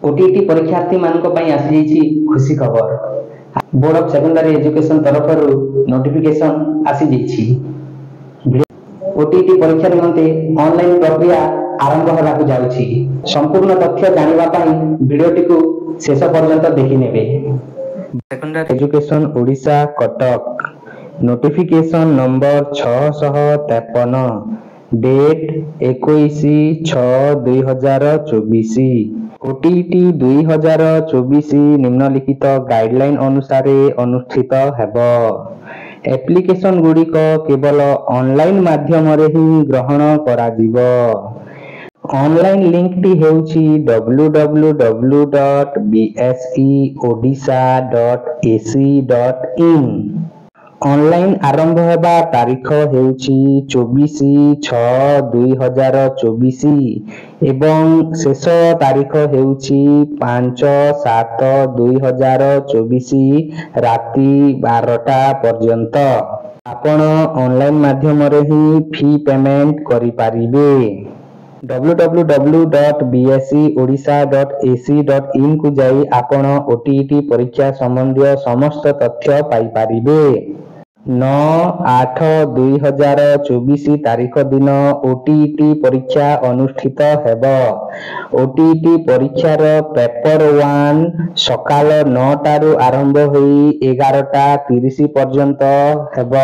OTET परीक्षार्थी मानक पई आसी जाइछि खुशी खबर। बोर्ड ऑफ सेकेंडरी एजुकेशन तरफ नोटिफिकेशन आसी जाइछि। ओटीईटी परीक्षा निमंते ऑनलाइन प्रक्रिया आरंभ होबाकु जाउछि। संपूर्ण तथ्य जानिबा पई वीडियोटी को शेष पर्यंत देखि नेबे। Secondary education Odisha Cuttack notification number 653 date 21/6/2024। OTET 2024 निम्नलिखित गाइडलाइन अनुसार अनुष्ठित हेब। एप्लिकेशन गुड़िक केवल ऑनलाइन माध्यम रे ही ग्रहण करा जिवो। ऑनलाइन लिंक टी हेउछि www.bseodisha.ac.in। ऑनलाइन आरंभ हेबा तारीख हेउछि 24/6/2024 एवं शेष तारीख हेउछि 5/7/2024 राति 12टा पर्यंत। आपण ऑनलाइन माध्यम रे ही फी पेमेंट करि पारिबे। www.bseodisha.ac.in को जाई आपण ओटीईटी परीक्षा संबंधी समस्त तथ्य पाई पारिबे। 9/8/2024 तारीख दिन ओटीईटी परीक्षा अनुष्ठित हेब। ओटीईटी परीक्षार पेपर 1 सकाल 9टारू आरंभ होई 11:30 पर्यंत हेब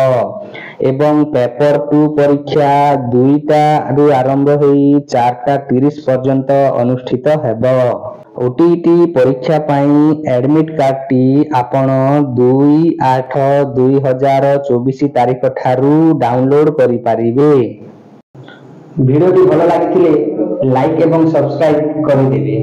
एवं पेपर 2 परीक्षा 2टारू आरंभ होई 4:30 पर्यंत अनुष्ठित हेब। ओटीईटी परीक्षा पाई एडमिट कार्ड टी आपण 2/8/2024 तारीख ठारू डाउनलोड करि पारिबे। वीडियो टी भलो लागिथिले लाइक एवं सब्सक्राइब करि देबे।